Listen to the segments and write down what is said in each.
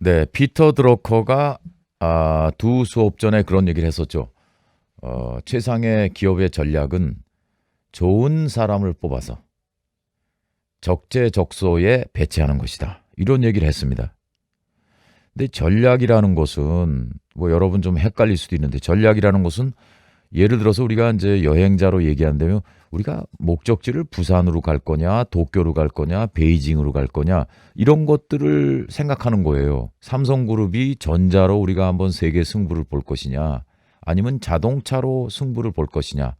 네, 피터 드러커가 두 수업 전에 그런 얘기를 했었죠. 최상의 기업의 전략은 좋은 사람을 뽑아서 적재적소에 배치하는 것이다. 이런 얘기를 했습니다. 근데 전략이라는 것은 뭐 여러분 좀 헷갈릴 수도 있는데 전략이라는 것은 예를 들어서 우리가 이제 여행자로 얘기한다면 우리가 목적지를 부산으로 갈 거냐, 도쿄로 갈 거냐, 베이징으로 갈 거냐 이런 것들을 생각하는 거예요. 삼성그룹이 전자로 우리가 한번 세계 승부를 볼 것이냐, 아니면 자동차로 승부를 볼 것이냐,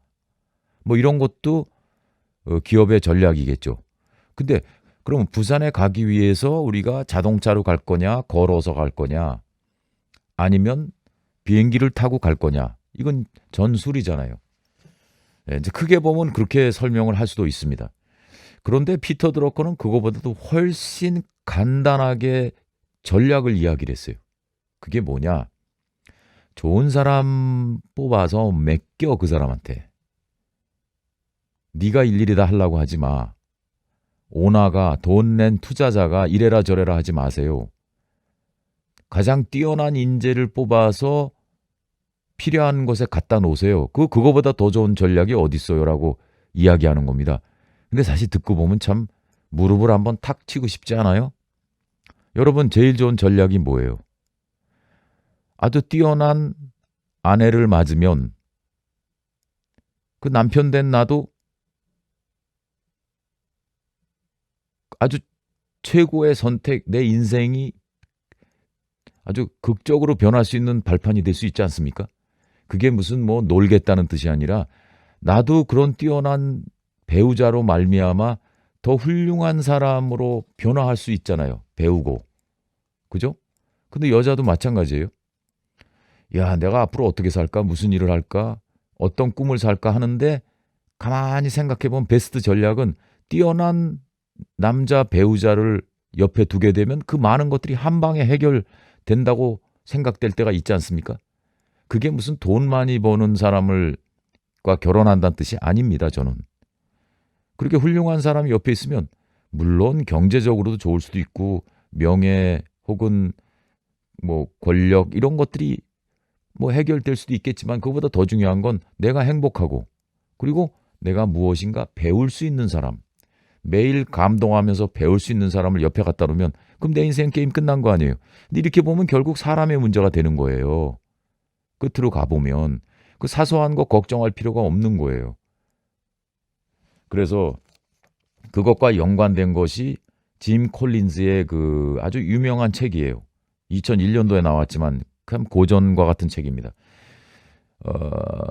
뭐 이런 것도 기업의 전략이겠죠. 근데 그럼 부산에 가기 위해서 우리가 자동차로 갈 거냐, 걸어서 갈 거냐, 아니면 비행기를 타고 갈 거냐, 이건 전술이잖아요. 예, 이제 크게 보면 그렇게 설명을 할 수도 있습니다. 그런데 피터 드러커는 그거보다도 훨씬 간단하게 전략을 이야기를 했어요. 그게 뭐냐? 좋은 사람 뽑아서 맡겨 그 사람한테. 네가 일일이 다 하려고 하지 마. 오나가 돈 낸 투자자가 이래라 저래라 하지 마세요. 가장 뛰어난 인재를 뽑아서 필요한 곳에 갖다 놓으세요. 그거보다 더 좋은 전략이 어디 있어요라고 이야기하는 겁니다. 근데 사실 듣고 보면 참 무릎을 한번 탁 치고 싶지 않아요? 여러분 제일 좋은 전략이 뭐예요? 아주 뛰어난 아내를 맞으면 그 남편 된 나도 아주 최고의 선택, 내 인생이 아주 극적으로 변할 수 있는 발판이 될 수 있지 않습니까? 그게 무슨 뭐 놀겠다는 뜻이 아니라 나도 그런 뛰어난 배우자로 말미암아 더 훌륭한 사람으로 변화할 수 있잖아요. 배우고. 그죠? 근데 여자도 마찬가지예요. 야, 내가 앞으로 어떻게 살까? 무슨 일을 할까? 어떤 꿈을 살까 하는데 가만히 생각해 보면 베스트 전략은 뛰어난 남자 배우자를 옆에 두게 되면 그 많은 것들이 한 방에 해결된다고 생각될 때가 있지 않습니까? 그게 무슨 돈 많이 버는 사람과 결혼한다는 뜻이 아닙니다, 저는. 그렇게 훌륭한 사람이 옆에 있으면 물론 경제적으로도 좋을 수도 있고 명예 혹은 뭐 권력 이런 것들이 뭐 해결될 수도 있겠지만 그보다 더 중요한 건 내가 행복하고 그리고 내가 무엇인가 배울 수 있는 사람, 매일 감동하면서 배울 수 있는 사람을 옆에 갖다 놓으면 그럼 내 인생 게임 끝난 거 아니에요. 근데 이렇게 보면 결국 사람의 문제가 되는 거예요. 끝으로 가보면 그 사소한 거 걱정할 필요가 없는 거예요. 그래서 그것과 연관된 것이 짐 콜린즈의 그 아주 유명한 책이에요. 2001년도에 나왔지만 참 고전과 같은 책입니다.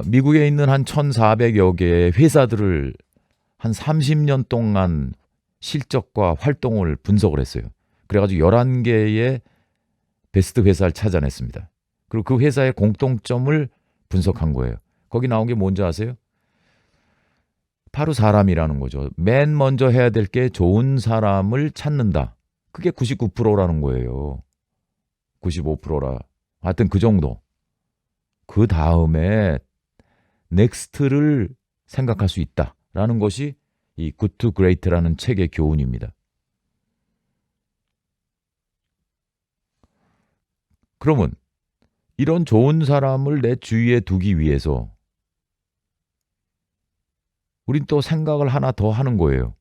미국에 있는 한 1,400여 개의 회사들을 한 30년 동안 실적과 활동을 분석을 했어요. 그래가지고 11개의 베스트 회사를 찾아냈습니다. 그리고 그 회사의 공통점을 분석한 거예요. 거기 나온 게 뭔지 아세요? 바로 사람이라는 거죠. 맨 먼저 해야 될 게 좋은 사람을 찾는다. 그게 99%라는 거예요. 95%라. 하여튼 그 정도. 그 다음에 넥스트를 생각할 수 있다라는 것이 이 Good to Great라는 책의 교훈입니다. 그러면 이런 좋은 사람을 내 주위에 두기 위해서 우린 또 생각을 하나 더 하는 거예요.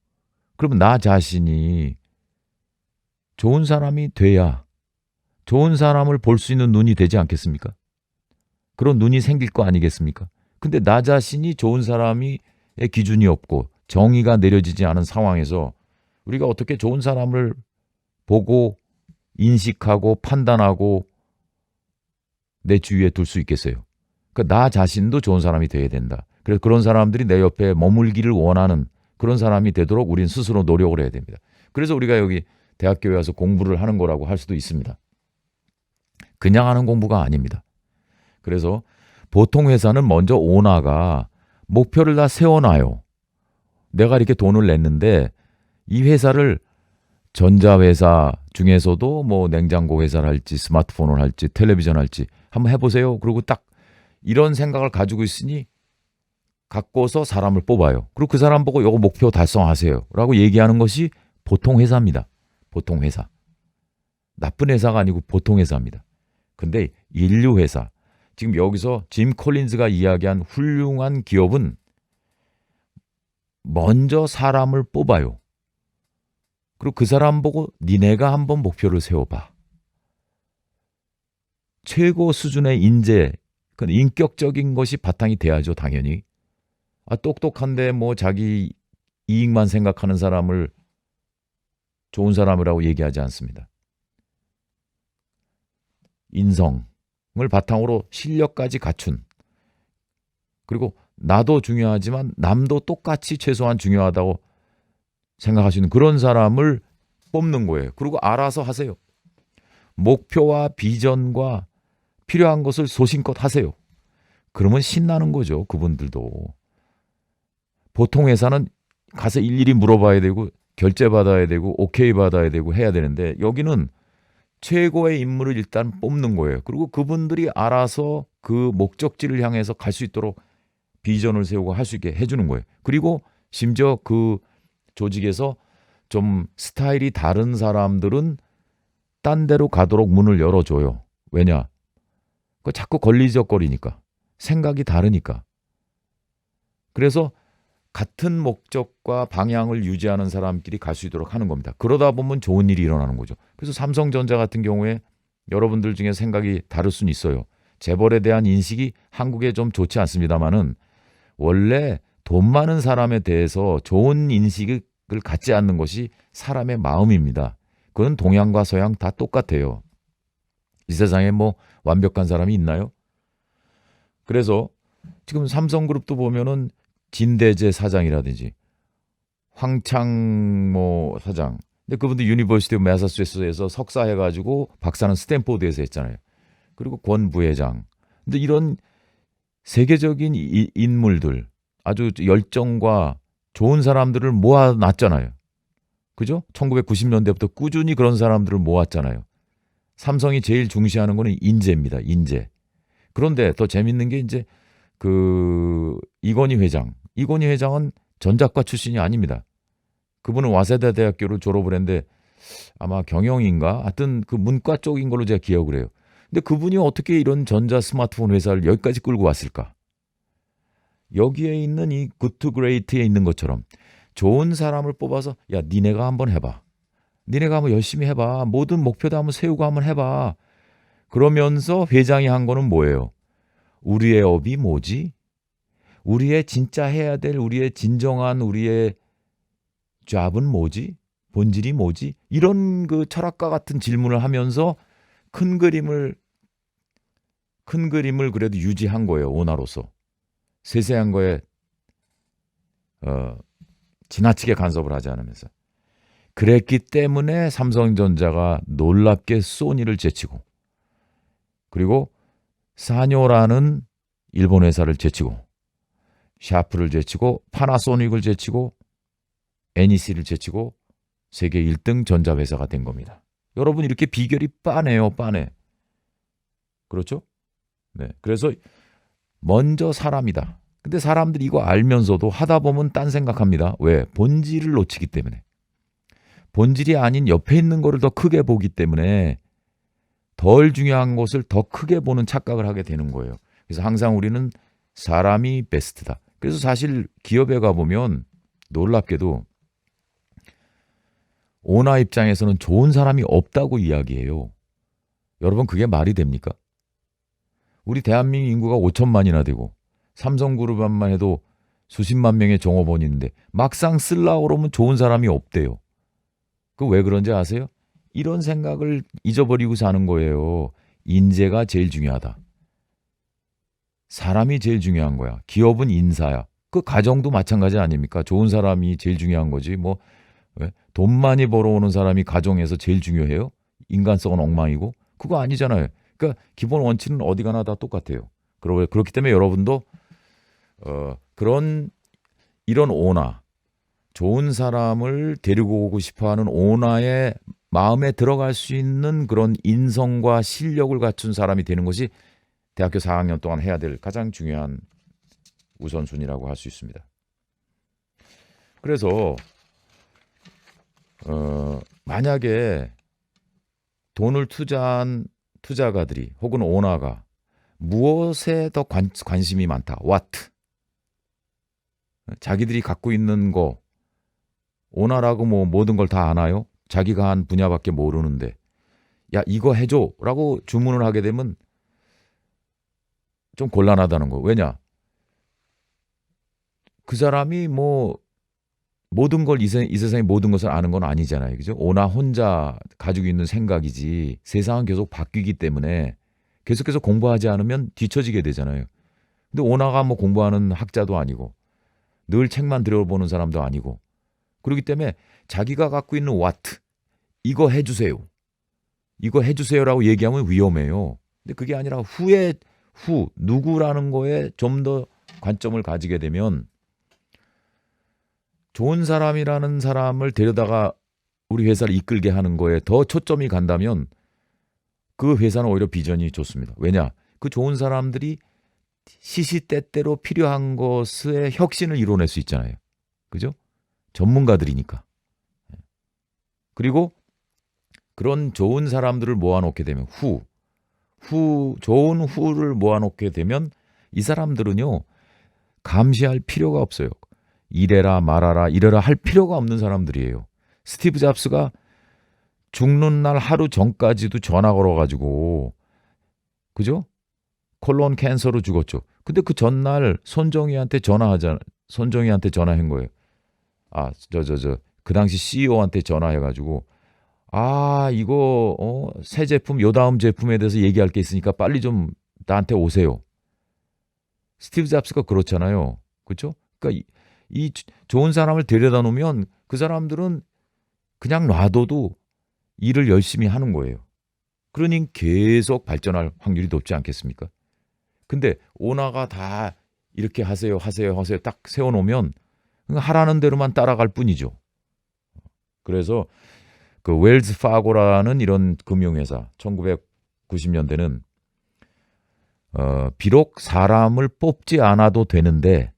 그러면 나 자신이 좋은 사람이 돼야 좋은 사람을 볼 수 있는 눈이 되지 않겠습니까? 그런 눈이 생길 거 아니겠습니까? 근데 나 자신이 좋은 사람의 기준이 없고 정의가 내려지지 않은 상황에서 우리가 어떻게 좋은 사람을 보고 인식하고 판단하고 내 주위에 둘 수 있겠어요? 그러니까 나 자신도 좋은 사람이 돼야 된다. 그래서 그런 사람들이 내 옆에 머물기를 원하는 그런 사람이 되도록 우린 스스로 노력을 해야 됩니다. 그래서 우리가 여기 대학교에 와서 공부를 하는 거라고 할 수도 있습니다. 그냥 하는 공부가 아닙니다. 그래서 보통 회사는 먼저 오너가 목표를 다 세워놔요. 내가 이렇게 돈을 냈는데 이 회사를 전자회사 중에서도 뭐 냉장고 회사를 할지 스마트폰을 할지 텔레비전 할지 한번 해보세요. 그리고 딱 이런 생각을 가지고 있으니 갖고서 사람을 뽑아요. 그리고 그 사람 보고 요거 목표 달성하세요. 라고 얘기하는 것이 보통 회사입니다. 보통 회사. 나쁜 회사가 아니고 보통 회사입니다. 근데 인류 회사, 지금 여기서 짐 콜린즈가 이야기한 훌륭한 기업은 먼저 사람을 뽑아요. 그리고 그 사람 보고 니네가 한번 목표를 세워봐. 최고 수준의 인재, 그 인격적인 것이 바탕이 돼야죠, 당연히. 똑똑한데 뭐 자기 이익만 생각하는 사람을 좋은 사람이라고 얘기하지 않습니다. 인성을 바탕으로 실력까지 갖춘, 그리고 나도 중요하지만 남도 똑같이 최소한 중요하다고 생각하시는 그런 사람을 뽑는 거예요. 그리고 알아서 하세요. 목표와 비전과 필요한 것을 소신껏 하세요. 그러면 신나는 거죠, 그분들도. 보통 회사는 가서 일일이 물어봐야 되고 결제 받아야 되고 오케이 받아야 되고 해야 되는데, 여기는 최고의 인물을 일단 뽑는 거예요. 그리고 그분들이 알아서 그 목적지를 향해서 갈 수 있도록 비전을 세우고 할 수 있게 해주는 거예요. 그리고 심지어 그 조직에서 좀 스타일이 다른 사람들은 딴 데로 가도록 문을 열어줘요. 왜냐? 그 자꾸 걸리적거리니까. 생각이 다르니까. 그래서 같은 목적과 방향을 유지하는 사람끼리 갈 수 있도록 하는 겁니다. 그러다 보면 좋은 일이 일어나는 거죠. 그래서 삼성전자 같은 경우에 여러분들 중에 생각이 다를 수는 있어요. 재벌에 대한 인식이 한국에 좀 좋지 않습니다만은, 원래 돈 많은 사람에 대해서 좋은 인식을 갖지 않는 것이 사람의 마음입니다. 그건 동양과 서양 다 똑같아요. 이 세상에 뭐 완벽한 사람이 있나요? 그래서 지금 삼성그룹도 보면은 진대재 사장이라든지 황창 뭐 사장, 근데 그분도 유니버시티 오브 매사추세츠에서 석사 해가지고 박사는 스탠포드에서 했잖아요. 그리고 권 부회장. 근데 이런 세계적인 인물들, 아주 열정과 좋은 사람들을 모아놨잖아요. 그죠? 1990년대부터 꾸준히 그런 사람들을 모았잖아요. 삼성이 제일 중시하는 거는 인재입니다. 인재. 그런데 더 재밌는 게 이제 그 이건희 회장은 전작가 출신이 아닙니다. 그분은 와세다 대학교를 졸업을 했는데 아마 경영인가? 하여튼 그 문과 쪽인 걸로 제가 기억을 해요. 근데 그분이 어떻게 이런 전자 스마트폰 회사를 여기까지 끌고 왔을까? 여기에 있는 이 굿 투 그레이트에 있는 것처럼 좋은 사람을 뽑아서, 야, 니네가 한번 해봐. 니네가 한번 열심히 해봐. 모든 목표도 한번 세우고 한번 해봐. 그러면서 회장이 한 거는 뭐예요? 우리의 업이 뭐지? 우리의 진짜 해야 될 우리의 진정한 우리의 잡은 뭐지? 본질이 뭐지? 이런 그 철학과 같은 질문을 하면서 큰 그림을 그래도 유지한 거예요. 오너로서. 세세한 거에 지나치게 간섭을 하지 않으면서. 그랬기 때문에 삼성전자가 놀랍게 소니를 제치고, 그리고 사뇨라는 일본 회사를 제치고, 샤프를 제치고, 파나소닉을 제치고, NEC를 제치고 세계 1등 전자회사가 된 겁니다. 여러분, 이렇게 비결이 빠네요. 빠네. 그렇죠? 네. 그래서 먼저 사람이다. 근데 사람들이 이거 알면서도 하다 보면 딴 생각합니다. 왜? 본질을 놓치기 때문에. 본질이 아닌 옆에 있는 거를 더 크게 보기 때문에 덜 중요한 것을 더 크게 보는 착각을 하게 되는 거예요. 그래서 항상 우리는 사람이 베스트다. 그래서 사실 기업에 가보면 놀랍게도 오너 입장에서는 좋은 사람이 없다고 이야기해요. 여러분, 그게 말이 됩니까? 우리 대한민국 인구가 5천만이나 되고 삼성그룹만 해도 수십만 명의 종업원이 있는데 막상 쓰려고 그러면 좋은 사람이 없대요. 그 왜 그런지 아세요? 이런 생각을 잊어버리고 사는 거예요. 인재가 제일 중요하다. 사람이 제일 중요한 거야. 기업은 인사야. 그 가정도 마찬가지 아닙니까? 좋은 사람이 제일 중요한 거지. 뭐 돈 많이 벌어오는 사람이 가정에서 제일 중요해요? 인간성은 엉망이고? 그거 아니잖아요. 그러니까 기본 원칙은 어디 가나 다 똑같아요. 그렇기 때문에 여러분도 이런 오너, 좋은 사람을 데리고 오고 싶어하는 오너의 마음에 들어갈 수 있는 그런 인성과 실력을 갖춘 사람이 되는 것이 대학교 4학년 동안 해야 될 가장 중요한 우선순위라고 할 수 있습니다. 그래서 만약에 돈을 투자한 투자가들이 혹은 오너가 무엇에 더 관심이 많다. what. 자기들이 갖고 있는 거 오너라고 뭐 모든 걸 다 아나요? 자기가 한 분야밖에 모르는데 야 이거 해줘 라고 주문을 하게 되면 좀 곤란하다는 거. 왜냐? 그 사람이 뭐 모든 걸 이 세상의 모든 것을 아는 건 아니잖아요. 그죠? 오나 혼자 가지고 있는 생각이지 세상은 계속 바뀌기 때문에 계속해서 공부하지 않으면 뒤처지게 되잖아요. 근데 오나가 뭐 공부하는 학자도 아니고 늘 책만 들여보는 사람도 아니고 그렇기 때문에 자기가 갖고 있는 what 이거 해주세요. 이거 해주세요라고 얘기하면 위험해요. 근데 그게 아니라 who 누구라는 거에 좀 더 관점을 가지게 되면 좋은 사람이라는 사람을 데려다가 우리 회사를 이끌게 하는 거에 더 초점이 간다면 그 회사는 오히려 비전이 좋습니다. 왜냐? 그 좋은 사람들이 시시때때로 필요한 것의 혁신을 이뤄낼 수 있잖아요. 그죠? 전문가들이니까. 그리고 그런 좋은 사람들을 모아놓게 되면 좋은 후를 모아놓게 되면 이 사람들은요 감시할 필요가 없어요. 이래라 말아라 이래라 할 필요가 없는 사람들이에요. 스티브 잡스가 죽는 날 하루 전까지도 전화 걸어가지고 그죠? 콜론 캔서로 죽었죠. 근데 그 전날 손정희한테 전화한 거예요. 그 당시 CEO한테 전화해가지고 이거 새 제품 요 다음 제품에 대해서 얘기할 게 있으니까 빨리 좀 나한테 오세요. 스티브 잡스가 그렇잖아요. 그렇죠? 그러니까 이 좋은 사람을 데려다 놓으면 그 사람들은 그냥 놔둬도 일을 열심히 하는 거예요. 그러니 계속 발전할 확률이 높지 않겠습니까? 근데 오너가 다 이렇게 하세요 딱 세워놓으면 하라는 대로만 따라갈 뿐이죠. 그래서 그 웰즈 파고라는 이런 금융회사 1990년대는 비록 사람을 뽑지 않아도 되는데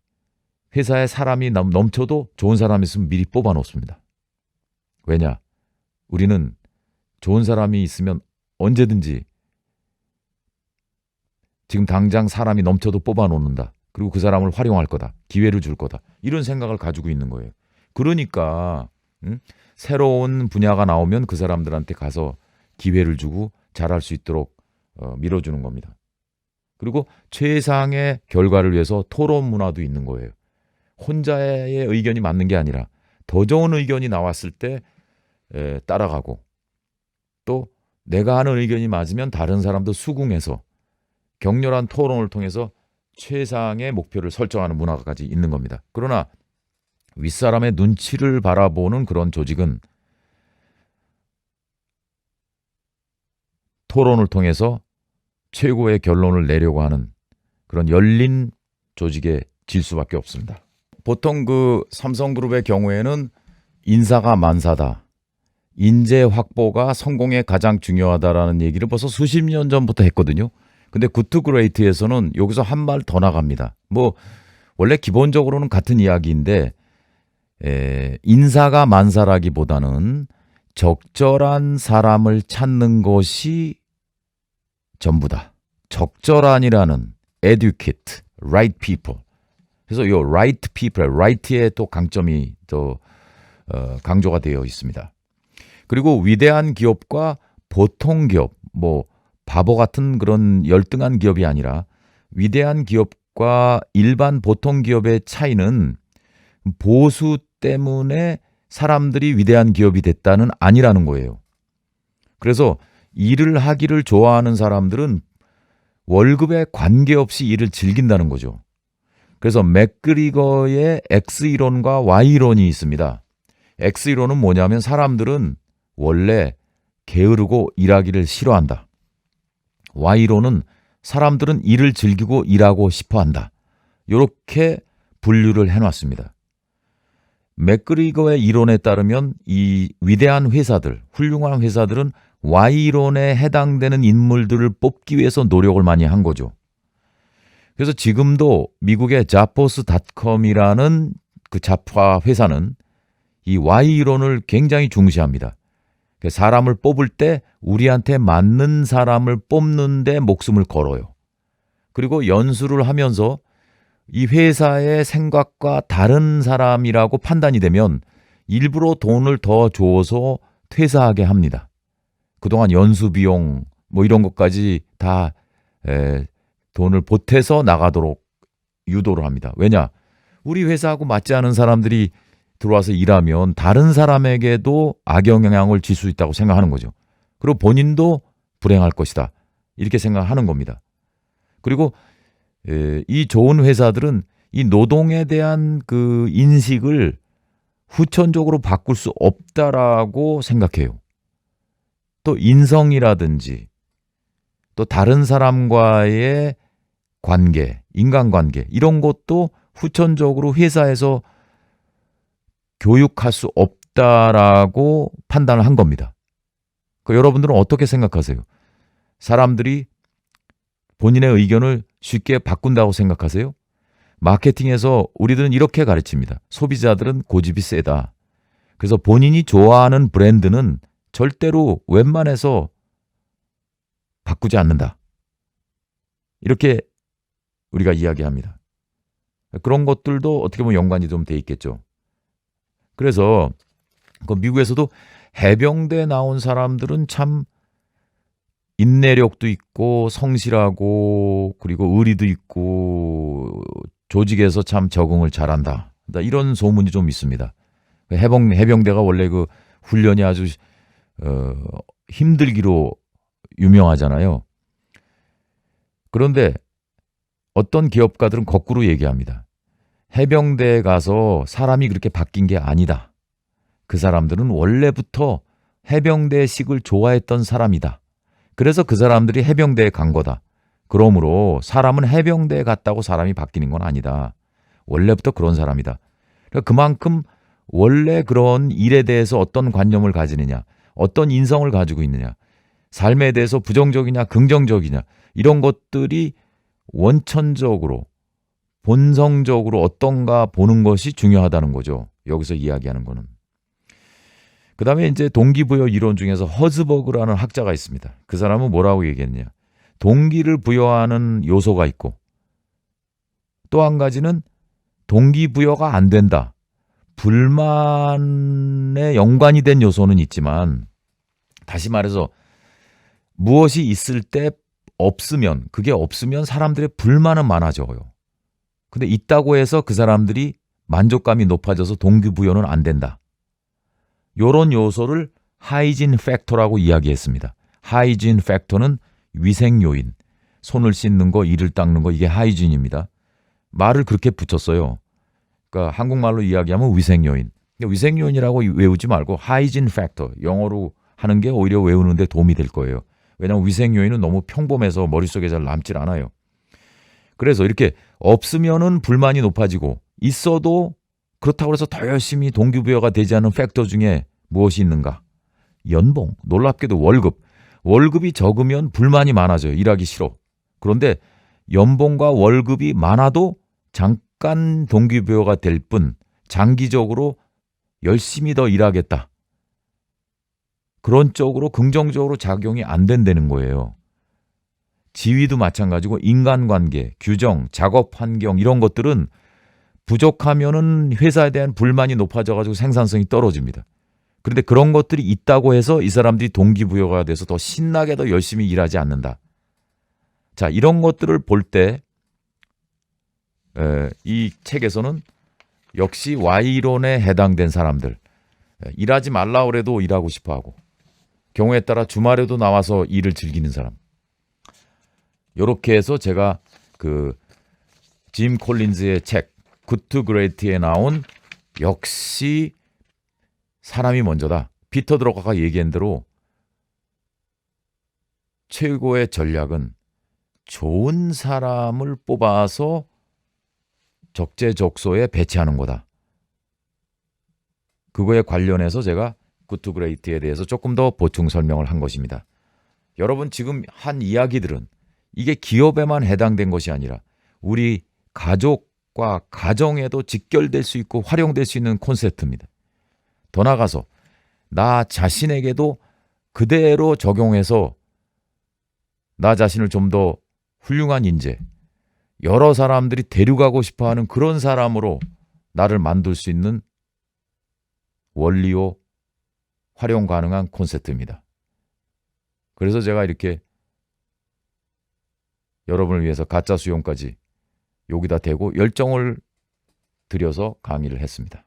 회사에 사람이 넘쳐도 좋은 사람이 있으면 미리 뽑아 놓습니다. 왜냐? 우리는 좋은 사람이 있으면 언제든지 지금 당장 사람이 넘쳐도 뽑아 놓는다. 그리고 그 사람을 활용할 거다. 기회를 줄 거다. 이런 생각을 가지고 있는 거예요. 그러니까 새로운 분야가 나오면 그 사람들한테 가서 기회를 주고 잘할 수 있도록 밀어주는 겁니다. 그리고 최상의 결과를 위해서 토론 문화도 있는 거예요. 혼자의 의견이 맞는 게 아니라 더 좋은 의견이 나왔을 때 따라가고 또 내가 하는 의견이 맞으면 다른 사람도 수긍해서 격렬한 토론을 통해서 최상의 목표를 설정하는 문화까지 있는 겁니다. 그러나 윗사람의 눈치를 바라보는 그런 조직은 토론을 통해서 최고의 결론을 내려고 하는 그런 열린 조직에 질 수밖에 없습니다. 보통 그 삼성그룹의 경우에는 인사가 만사다. 인재 확보가 성공에 가장 중요하다라는 얘기를 벌써 수십 년 전부터 했거든요. 근데 굿투 그레이트에서는 여기서 한 발 더 나갑니다. 뭐 원래 기본적으로는 같은 이야기인데 인사가 만사라기보다는 적절한 사람을 찾는 것이 전부다. 적절한이라는 educate, right people. 그래서 이 right people, right의 또 강점이 또 강조가 되어 있습니다. 그리고 위대한 기업과 보통 기업, 뭐 바보 같은 그런 열등한 기업이 아니라 위대한 기업과 일반 보통 기업의 차이는 보수 때문에 사람들이 위대한 기업이 됐다는 아니라는 거예요. 그래서 일을 하기를 좋아하는 사람들은 월급에 관계없이 일을 즐긴다는 거죠. 그래서 맥그리거의 X이론과 Y이론이 있습니다. X이론은 뭐냐면 사람들은 원래 게으르고 일하기를 싫어한다. Y이론은 사람들은 일을 즐기고 일하고 싶어한다. 이렇게 분류를 해놨습니다. 맥그리거의 이론에 따르면 이 위대한 회사들, 훌륭한 회사들은 Y이론에 해당되는 인물들을 뽑기 위해서 노력을 많이 한 거죠. 그래서 지금도 미국의 자포스닷컴이라는 그 잡화 회사는 이 Y이론을 굉장히 중시합니다. 사람을 뽑을 때 우리한테 맞는 사람을 뽑는 데 목숨을 걸어요. 그리고 연수를 하면서 이 회사의 생각과 다른 사람이라고 판단이 되면 일부러 돈을 더 줘서 퇴사하게 합니다. 그동안 연수 비용 뭐 이런 것까지 다 돈을 보태서 나가도록 유도를 합니다. 왜냐? 우리 회사하고 맞지 않은 사람들이 들어와서 일하면 다른 사람에게도 악영향을 줄 수 있다고 생각하는 거죠. 그리고 본인도 불행할 것이다. 이렇게 생각하는 겁니다. 그리고 이 좋은 회사들은 이 노동에 대한 그 인식을 후천적으로 바꿀 수 없다라고 생각해요. 또 인성이라든지 또 다른 사람과의 관계, 인간관계 이런 것도 후천적으로 회사에서 교육할 수 없다라고 판단을 한 겁니다. 여러분들은 어떻게 생각하세요? 사람들이 본인의 의견을 쉽게 바꾼다고 생각하세요? 마케팅에서 우리들은 이렇게 가르칩니다. 소비자들은 고집이 세다. 그래서 본인이 좋아하는 브랜드는 절대로 웬만해서 바꾸지 않는다. 이렇게 우리가 이야기합니다. 그런 것들도 어떻게 보면 연관이 좀 돼 있겠죠. 그래서 미국에서도 해병대 나온 사람들은 참 인내력도 있고 성실하고 그리고 의리도 있고 조직에서 참 적응을 잘한다. 이런 소문이 좀 있습니다. 해병대가 원래 그 훈련이 아주 힘들기로 유명하잖아요. 그런데 어떤 기업가들은 거꾸로 얘기합니다. 해병대에 가서 사람이 그렇게 바뀐 게 아니다. 그 사람들은 원래부터 해병대식을 좋아했던 사람이다. 그래서 그 사람들이 해병대에 간 거다. 그러므로 사람은 해병대에 갔다고 사람이 바뀌는 건 아니다. 원래부터 그런 사람이다. 그만큼 원래 그런 일에 대해서 어떤 관념을 가지느냐, 어떤 인성을 가지고 있느냐, 삶에 대해서 부정적이냐 긍정적이냐 이런 것들이 원천적으로 본성적으로 어떤가 보는 것이 중요하다는 거죠. 여기서 이야기하는 거는. 그 다음에 이제 동기부여 이론 중에서 허즈버그라는 학자가 있습니다. 그 사람은 뭐라고 얘기했냐. 동기를 부여하는 요소가 있고 또 한 가지는 동기부여가 안 된다. 불만에 연관이 된 요소는 있지만 다시 말해서 무엇이 있을 때 없으면 그게 없으면 사람들의 불만은 많아져요. 근데 있다고 해서 그 사람들이 만족감이 높아져서 동기부여는 안 된다. 이런 요소를 하이진 팩터라고 이야기했습니다. 하이진 팩터는 위생 요인, 손을 씻는 거, 이를 닦는 거 이게 하이진입니다. 말을 그렇게 붙였어요. 그러니까 한국말로 이야기하면 위생 요인. 위생 요인이라고 외우지 말고 하이진 팩터, 영어로 하는 게 오히려 외우는데 도움이 될 거예요. 왜냐하면 위생 요인은 너무 평범해서 머릿속에 잘 남질 않아요. 그래서 이렇게 없으면은 불만이 높아지고 있어도 그렇다고 해서 더 열심히 동기부여가 되지 않은 팩터 중에 무엇이 있는가? 연봉, 놀랍게도 월급. 월급이 적으면 불만이 많아져요. 일하기 싫어. 그런데 연봉과 월급이 많아도 잠깐 동기부여가 될 뿐 장기적으로 열심히 더 일하겠다. 그런 쪽으로 긍정적으로 작용이 안 된다는 거예요. 지위도 마찬가지고 인간관계, 규정, 작업 환경 이런 것들은 부족하면은 회사에 대한 불만이 높아져가지고 생산성이 떨어집니다. 그런데 그런 것들이 있다고 해서 이 사람들이 동기부여가 돼서 더 신나게 더 열심히 일하지 않는다. 자, 이런 것들을 볼 때 이 책에서는 역시 Y론에 해당된 사람들, 일하지 말라 그래도 일하고 싶어하고 경우에 따라 주말에도 나와서 일을 즐기는 사람. 이렇게 해서 제가 그 짐 콜린즈의 책 Good to Great에 나온 역시 사람이 먼저다. 피터 드러커가 얘기한 대로 최고의 전략은 좋은 사람을 뽑아서 적재적소에 배치하는 거다. 그거에 관련해서 제가 Good to Great에 대해서 조금 더 보충 설명을 한 것입니다. 여러분 지금 한 이야기들은 이게 기업에만 해당된 것이 아니라 우리 가족과 가정에도 직결될 수 있고 활용될 수 있는 콘셉트입니다. 더 나아가서 나 자신에게도 그대로 적용해서 나 자신을 좀 더 훌륭한 인재, 여러 사람들이 데려가고 싶어하는 그런 사람으로 나를 만들 수 있는 원리요 활용 가능한 콘셉트입니다. 그래서 제가 이렇게 여러분을 위해서 가짜 수용까지 여기다 대고 열정을 들여서 강의를 했습니다.